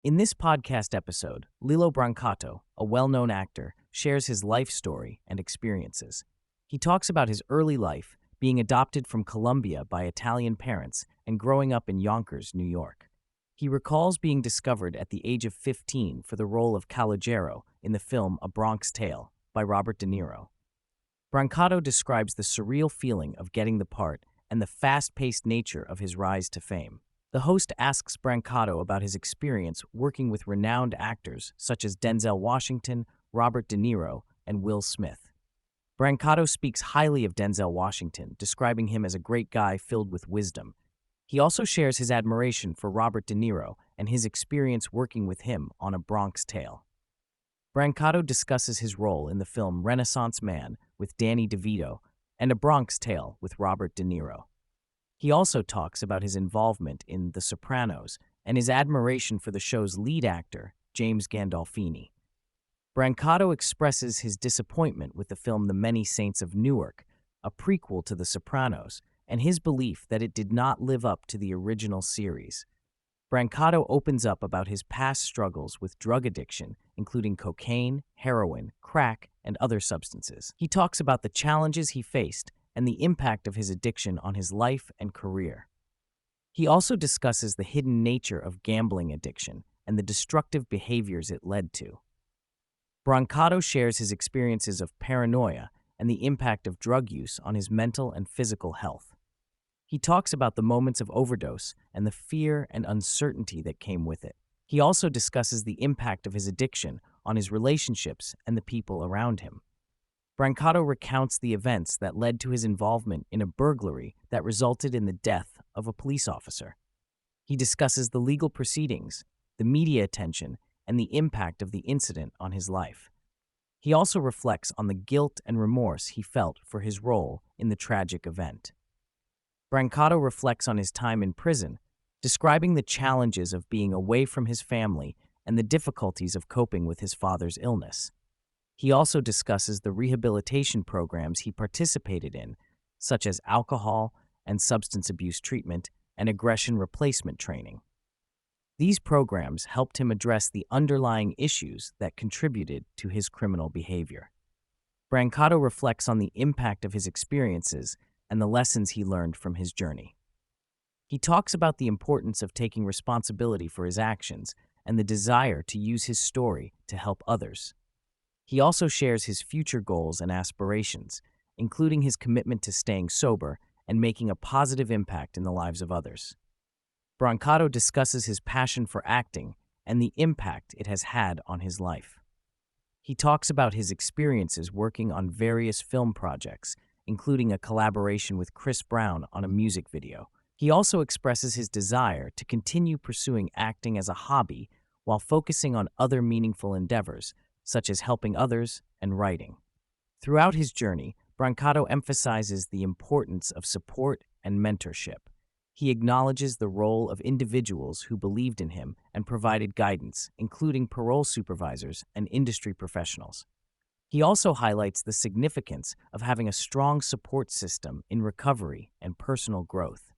In this podcast episode, Lillo Brancato, a well-known actor, shares his life story and experiences. He talks about his early life, being adopted from Colombia by Italian parents and growing up in Yonkers, New York. He recalls being discovered at the age of 15 for the role of Calogero in the film A Bronx Tale by Robert De Niro. Brancato describes the surreal feeling of getting the part and the fast-paced nature of his rise to fame. The host asks Brancato about his experience working with renowned actors such as Denzel Washington, Robert De Niro, and Will Smith. Brancato speaks highly of Denzel Washington, describing him as a great guy filled with wisdom. He also shares his admiration for Robert De Niro and his experience working with him on A Bronx Tale. Brancato discusses his role in the film Renaissance Man with Danny DeVito and A Bronx Tale with Robert De Niro. He also talks about his involvement in The Sopranos and his admiration for the show's lead actor, James Gandolfini. Brancato expresses his disappointment with the film The Many Saints of Newark, a prequel to The Sopranos, and his belief that it did not live up to the original series. Brancato opens up about his past struggles with drug addiction, including cocaine, heroin, crack, and other substances. He talks about the challenges he faced and the impact of his addiction on his life and career. He also discusses the hidden nature of gambling addiction and the destructive behaviors it led to. Brancato shares his experiences of paranoia and the impact of drug use on his mental and physical health. He talks about the moments of overdose and the fear and uncertainty that came with it. He also discusses the impact of his addiction on his relationships and the people around him. Brancato recounts the events that led to his involvement in a burglary that resulted in the death of a police officer. He discusses the legal proceedings, the media attention, and the impact of the incident on his life. He also reflects on the guilt and remorse he felt for his role in the tragic event. Brancato reflects on his time in prison, describing the challenges of being away from his family and the difficulties of coping with his father's illness. He also discusses the rehabilitation programs he participated in, such as alcohol and substance abuse treatment and aggression replacement training. These programs helped him address the underlying issues that contributed to his criminal behavior. Brancato reflects on the impact of his experiences and the lessons he learned from his journey. He talks about the importance of taking responsibility for his actions and the desire to use his story to help others. He also shares his future goals and aspirations, including his commitment to staying sober and making a positive impact in the lives of others. Brancato discusses his passion for acting and the impact it has had on his life. He talks about his experiences working on various film projects, including a collaboration with Chris Brown on a music video. He also expresses his desire to continue pursuing acting as a hobby while focusing on other meaningful endeavors, such as helping others and writing. Throughout his journey, Brancato emphasizes the importance of support and mentorship. He acknowledges the role of individuals who believed in him and provided guidance, including parole supervisors and industry professionals. He also highlights the significance of having a strong support system in recovery and personal growth.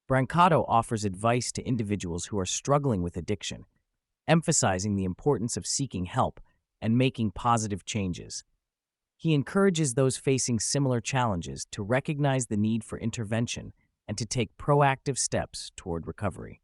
Brancato offers advice to individuals who are struggling with addiction, emphasizing the importance of seeking help and making positive changes. He encourages those facing similar challenges to recognize the need for intervention and to take proactive steps toward recovery.